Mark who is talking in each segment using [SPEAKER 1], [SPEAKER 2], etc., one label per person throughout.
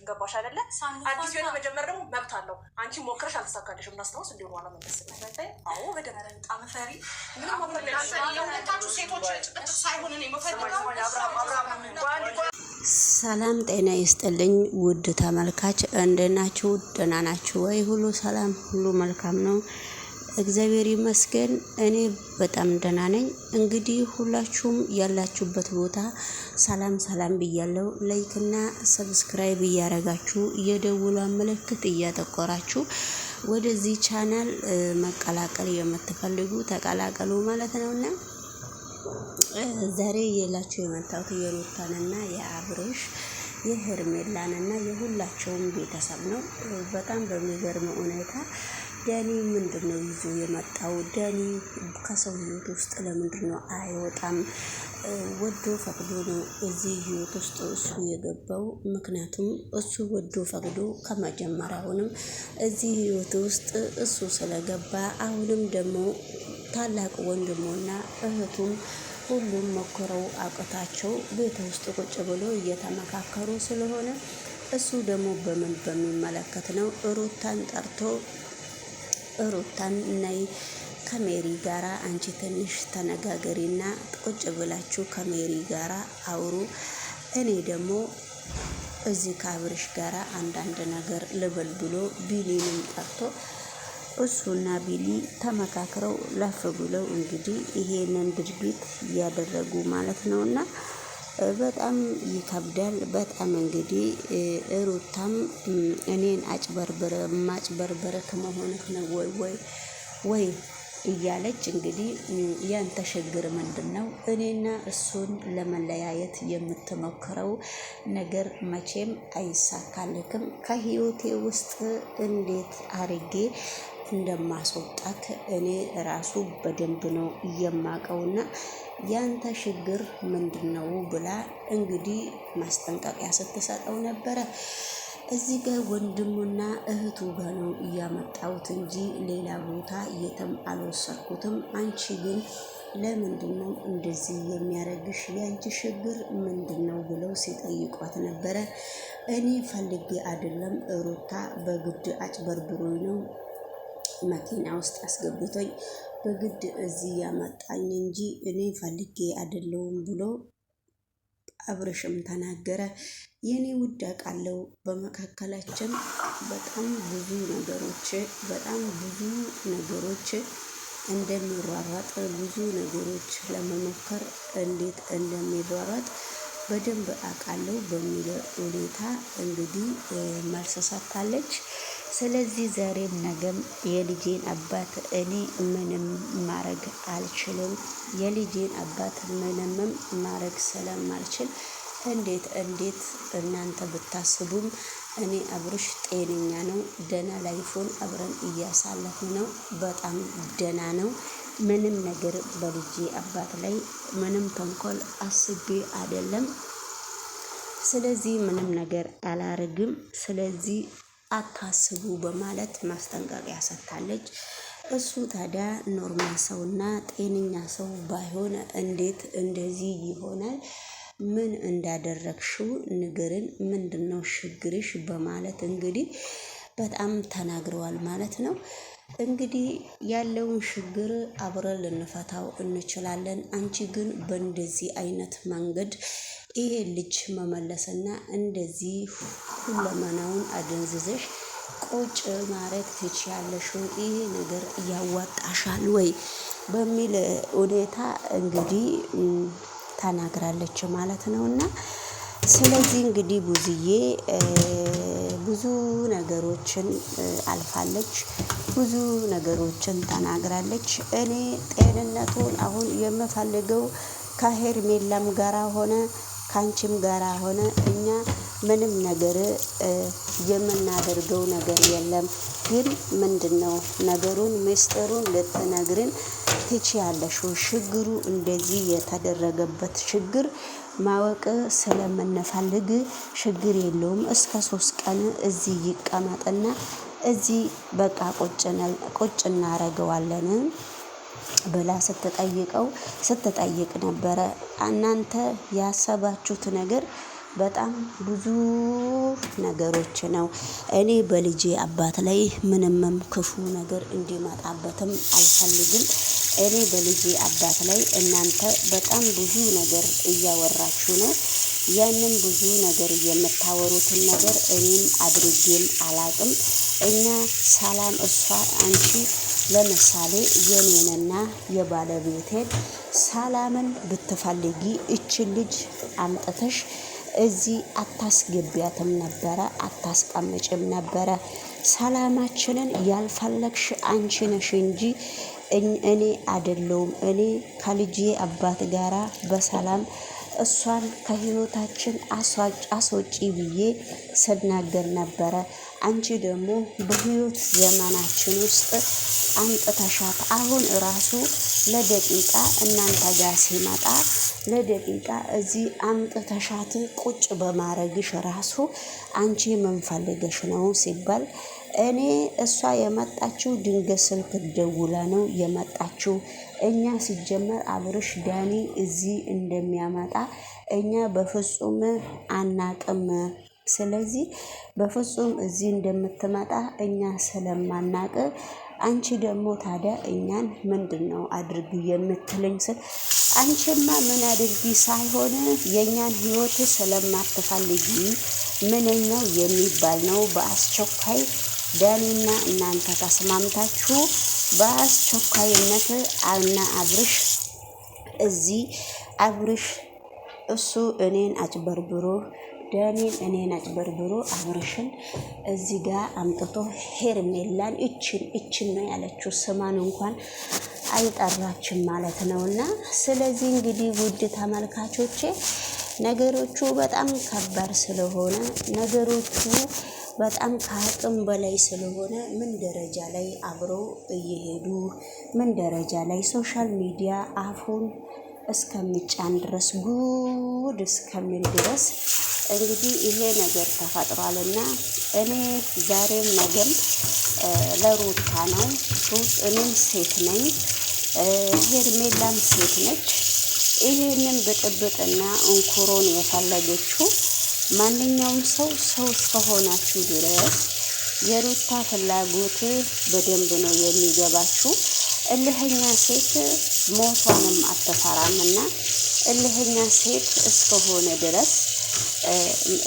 [SPEAKER 1] ገባሽ አይደለ? አዲስ የሆነ መጀመር ደግሞ መብት አለው። አንቺ ሞክረሽ አልተሳካልሽም። እናስታውስ እንዲሁ በኋላ መለስ ነው። አዎ በደንብ በጣም ፈሪ ሴቶች ጭቅጭቅ ሳይሆን እኔ የምፈልገው
[SPEAKER 2] ሰላም ጤና ይስጥልኝ ውድ ተመልካች፣ እንደናችሁ ደህና ናችሁ ወይ? ሁሉ ሰላም፣ ሁሉ መልካም ነው፣ እግዚአብሔር ይመስገን። እኔ በጣም ደህና ነኝ። እንግዲህ ሁላችሁም ያላችሁበት ቦታ ሰላም ሰላም ብያለሁ። ላይክ እና ሰብስክራይብ እያረጋችሁ የደውሏን ምልክት እያጠቆራችሁ ወደዚህ ቻናል መቀላቀል የምትፈልጉ ተቀላቀሉ ማለት ነውና ዛሬ የላችሁ የመጣሁት የሩታንና የአብርሽ የሄርሜላንና የሁላቸውም ቤተሰብ ነው። በጣም በሚገርም ሁኔታ ዳኒ ምንድነው ይዞ የመጣው? ዳኒ ከሰው ህይወት ውስጥ ለምንድነው አይወጣም? ወዶ ፈቅዶ ነው እዚህ ህይወት ውስጥ እሱ የገባው። ምክንያቱም እሱ ወዶ ፈቅዶ ከመጀመሪያውንም እዚህ ህይወት ውስጥ እሱ ስለገባ አሁንም ደግሞ ታላቅ ወንድሙና እህቱም ሁሉም ሞክረው አቅታቸው ቤት ውስጥ ቁጭ ብሎ እየተመካከሩ ስለሆነ እሱ ደግሞ በምን በሚመለከት ነው ሩታን ጠርቶ ሩታን ነይ ከሜሪ ጋራ አንቺ ትንሽ ተነጋገሪና ቁጭ ብላችሁ ከሜሪ ጋራ አውሩ፣ እኔ ደግሞ እዚህ ከአብርሽ ጋራ አንዳንድ ነገር ልበል ብሎ ቢሊንም ጠርቶ እሱና ቢሊ ተመካክረው ላፍ ብለው እንግዲህ ይሄንን ድርጊት ያደረጉ ማለት ነውና በጣም ይከብዳል። በጣም እንግዲህ ሩታም እኔን ማጭበርበር ከመሆንህ ነው ወይ እያለች እንግዲህ ያንተ ችግር ምንድነው? እኔና እሱን ለመለያየት የምትሞክረው ነገር መቼም አይሳካልክም። ከህይወቴ ውስጥ እንዴት አርጌ እንደማስወጣት እኔ ራሱ በደንብ ነው የማቀውና ያንተ ችግር ምንድነው ብላ እንግዲህ ማስጠንቀቂያ ስትሰጠው ነበረ። እዚህ ጋር ወንድሙና እህቱ ጋር ነው እያመጣሁት እንጂ ሌላ ቦታ የትም አልወሰድኩትም። አንቺ ግን ለምንድነው እንደዚህ የሚያረግሽ? ያንቺ ችግር ምንድነው ብለው ሲጠይቋት ነበረ። እኔ ፈልጌ አይደለም ሩታ በግድ አጭበርብሮኝ ነው መኪና ውስጥ አስገብቶኝ በግድ እዚህ ያመጣኝ እንጂ እኔ ፈልጌ አይደለሁም ብሎ አብርሽም ተናገረ። የኔ ውድ አውቃለሁ በመካከላችን በጣም ብዙ ነገሮች እንደሚሯሯጥ ብዙ ነገሮች ለመሞከር እንዴት እንደሚሯሯጥ በደንብ አውቃለሁ በሚል ሁኔታ እንግዲህ መልስ ሰጥታለች። ስለዚህ ዛሬም ነገም የልጄን አባት እኔ ምንም ማረግ አልችልም። የልጄን አባት ምንም ማረግ ስለማልችል እንዴት እናንተ ብታስቡም እኔ አብርሽ ጤነኛ ነው፣ ደና ላይፉን አብረን እያሳለፍን ነው፣ በጣም ደና ነው። ምንም ነገር በልጄ አባት ላይ ምንም ተንኮል አስቤ አይደለም። ስለዚህ ምንም ነገር አላረግም። ስለዚህ አታስቡ በማለት ማስጠንቀቂያ ሰጥታለች። እሱ ታዲያ ኖርማል ሰውና ጤነኛ ሰው ባይሆን እንዴት እንደዚህ ይሆናል? ምን እንዳደረግሽው ንገርን፣ ምንድነው ችግርሽ? በማለት እንግዲህ በጣም ተናግረዋል ማለት ነው። እንግዲህ ያለውን ችግር አብረን ልንፈታው እንችላለን። አንቺ ግን በእንደዚህ አይነት መንገድ ይሄ ልጅ መመለስና እንደዚህ ሁለመናውን አደንዝዘሽ ቁጭ ማረግ ትችያለሽ? ይሄ ነገር ያዋጣሻል ወይ በሚል ሁኔታ እንግዲህ ተናግራለች ማለት ነውና ስለዚህ እንግዲህ ብዙዬ ብዙ ነገሮችን አልፋለች፣ ብዙ ነገሮችን ተናግራለች። እኔ ጤንነቱን አሁን የምፈልገው ከሄርሜላም ጋራ ሆነ ካንቺም ጋራ ሆነ እኛ ምንም ነገር የምናደርገው ነገር የለም። ግን ምንድነው ነገሩን ምስጢሩን ልትነግሪን ትችያለሽ? ችግሩ እንደዚህ የተደረገበት ችግር ማወቅ ስለምንፈልግ ችግር የለውም፣ እስከ 3 ቀን እዚህ ይቀመጥና እዚህ በቃ ቁጭ እናረገዋለን ብላ ስትጠይቅ ነበረ። እናንተ ያሰባችሁት ነገር በጣም ብዙ ነገሮች ነው። እኔ በልጄ አባት ላይ ምንምም ክፉ ነገር እንዲመጣበትም አልፈልግም። እኔ በልጄ አባት ላይ እናንተ በጣም ብዙ ነገር እያወራችሁ ነው። ያንን ብዙ ነገር የምታወሩትን ነገር እኔም አድርጌም አላቅም። እኛ ሰላም እሷ አንቺ ለምሳሌ የኔንና የባለቤቴን ሰላምን ብትፈልጊ እችን ልጅ አምጥተሽ እዚህ አታስገቢያትም ነበረ፣ አታስቀምጭም ነበረ። ሰላማችንን ያልፈለግሽ አንቺ ነሽ እንጂ እኔ አይደለሁም። እኔ ከልጄ አባት ጋራ በሰላም እሷን ከህይወታችን አስወጪ ብዬ ስናገር ነበረ። አንቺ ደግሞ በህይወት ዘመናችን ውስጥ አምጥተሻት አሁን ራሱ ለደቂቃ እናንተ ጋር ሲመጣ ለደቂቃ እዚህ አምጥተሻት ቁጭ በማረግሽ ራሱ አንቺ ምን ፈልገሽ ነው ሲባል እኔ እሷ የመጣችው ድንገት ስልክ ደውላ ነው የመጣችው። እኛ ሲጀመር አብርሽ ዳኒ እዚህ እንደሚያመጣ እኛ በፍጹም አናቅም። ስለዚህ በፍጹም እዚህ እንደምትመጣ እኛ ስለማናቅ አንቺ ደግሞ ታዲያ እኛን ምንድነው አድርጊ የምትለኝ ስል አንቺማ ምን አድርጊ ሳይሆን የእኛን ህይወት ስለማትፈልጊ ምንኛው የሚባል ነው በአስቸኳይ ዳኒና እናንተ ተስማምታችሁ በአስቸኳይነት አና አብርሽ እዚህ አብርሽ እሱ እኔን አጭበርብሮ ዳኒን እኔን አጭበርብሮ አብርሽን እዚህ ጋር አምጥቶ ሄርሜላን እችን ነው ያለችው። ስማን እንኳን አይጠራችም ማለት ነውና ስለዚህ እንግዲህ ውድ ተመልካቾቼ ነገሮቹ በጣም ከባድ ስለሆነ ነገሮቹ በጣም ከአቅም በላይ ስለሆነ ምን ደረጃ ላይ አብረው እየሄዱ ምን ደረጃ ላይ ሶሻል ሚዲያ አፉን እስከሚጫን ድረስ ጉድ እስከሚል ድረስ እንግዲህ ይሄ ነገር ተፈጥሯልና እኔ ዛሬም ነገም ለሩታ ነው። እኔም ሴት ነኝ፣ ሄርሜላም ሴት ነች። ይሄንን ብጥብጥና እንኩሮን የፈለገችው ማንኛውም ሰው እስከሆናችሁ ድረስ የሩታ ፍላጎት በደንብ ነው የሚገባችሁ። እልህኛ ሴት ሞቷንም አትፈራምና እልህኛ ሴት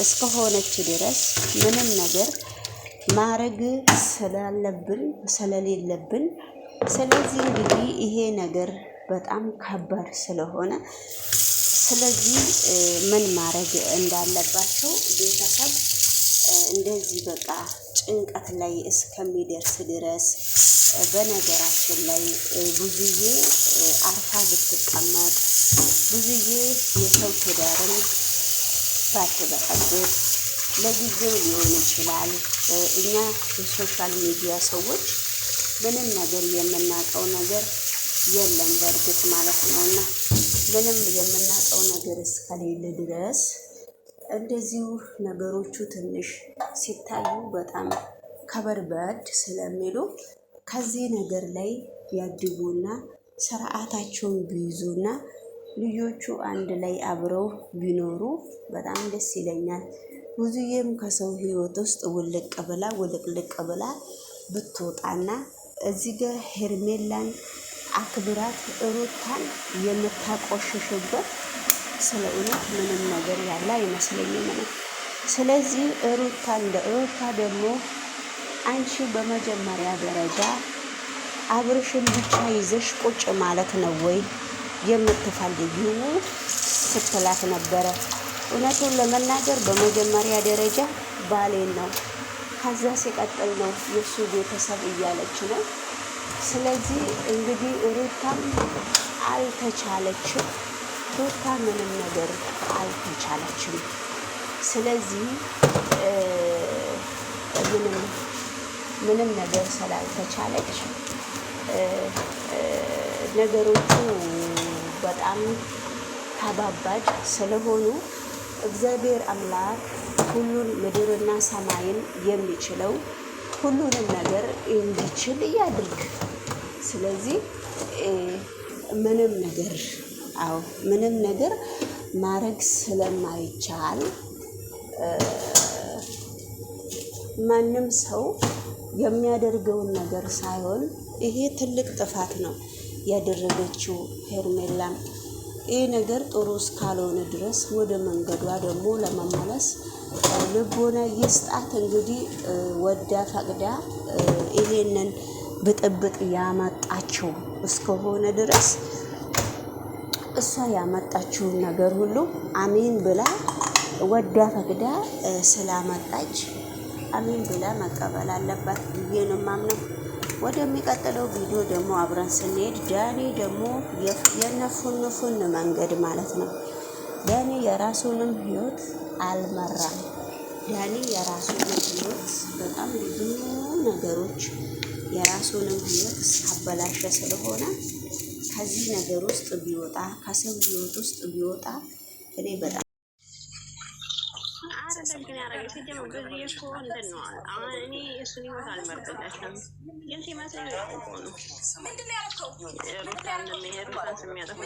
[SPEAKER 2] እስከሆነች ድረስ ምንም ነገር ማረግ ስለሌለብን ስለዚህ እንግዲህ ይሄ ነገር በጣም ከባድ ስለሆነ ስለዚህ ምን ማረግ እንዳለባቸው ቤተሰብ እንደዚህ በቃ ጭንቀት ላይ እስከሚደርስ ድረስ በነገራችን ላይ ብዙዬ አርፋ ብትቀመጥ ብዙዬ የሰው ትዳርን ባትበጠብጥ ለጊዜው ሊሆን ይችላል። እኛ የሶሻል ሚዲያ ሰዎች ምንም ነገር የምናውቀው ነገር የለም በእርግጥ ማለት ነውና ምንም የምናውቀው ነገር እስከሌለ ድረስ እንደዚሁ ነገሮቹ ትንሽ ሲታዩ በጣም ከበድበድ ስለሚሉ ከዚህ ነገር ላይ ያድጉና ስርዓታቸውን ቢይዙና ልጆቹ አንድ ላይ አብረው ቢኖሩ በጣም ደስ ይለኛል። ብዙዬም ከሰው ህይወት ውስጥ ውልቅልቅ ብላ ብትወጣና እዚህ ጋር ሄርሜላን አክብራት ሩታን የምታቆሽሽበት ስለ እውነት ምንም ነገር ያለ አይመስለኝም ነው። ስለዚህ ሩታ ደግሞ አንቺ በመጀመሪያ ደረጃ አብርሽን ብቻ ይዘሽ ቁጭ ማለት ነው ወይ የምትፈልጊው ስትላት ነበረ። እውነቱን ለመናገር በመጀመሪያ ደረጃ ባሌን ነው፣ ከዛ ሲቀጥል ነው የእሱ ቤተሰብ እያለች ነው። ስለዚህ እንግዲህ ሩታም አልተቻለችም። ሩታ ምንም ነገር አልተቻለችም። ስለዚህ ምንም ነገር ስላልተቻለች ነገሮቹ በጣም ከባባድ ስለሆኑ እግዚአብሔር አምላክ ሁሉን ምድርና ሰማይን የሚችለው ሁሉንም ነገር እንዲችል ያድርግ። ስለዚህ ምንም ነገር ማድረግ ስለማይቻል ማንም ሰው የሚያደርገውን ነገር ሳይሆን ይሄ ትልቅ ጥፋት ነው ያደረገችው ሄርሜላም። ይህ ነገር ጥሩ እስካልሆነ ድረስ ወደ መንገዷ ደግሞ ለመመለስ ልቦና ይስጣት። እንግዲህ ወዳ ፈቅዳ ይሄንን ብጥብጥ ያመጣችው እስከሆነ ድረስ እሷ ያመጣችውን ነገር ሁሉ አሜን ብላ ወዳ ፈቅዳ ስላመጣች አሜን ብላ መቀበል አለባት ብዬ ነው የማምነው። ወደሚቀጥለው ቪዲዮ ደግሞ አብረን ስንሄድ ዳኒ ደግሞ የነፉን መንገድ ማለት ነው። ዳኒ የራሱንም ህይወት አልመራም። ዳኒ የራሱንም ህይወት በጣም ብዙ ነገሮች የራሱንም ህይወት አበላሸ ስለሆነ ከዚህ ነገር ውስጥ ቢወጣ ከሰው ህይወት ውስጥ ቢወጣ እኔ በጣም
[SPEAKER 3] ግን ያረገ ሲጀምር በዚህ እኮ እንትን ነው። አሁን እኔ እሱን ህይወት አልመርጥላቸውም፣ ግን ሲመስለኝ ነው። ምንድን ነው ያደረገው? ሩታን ስሚያጠፉ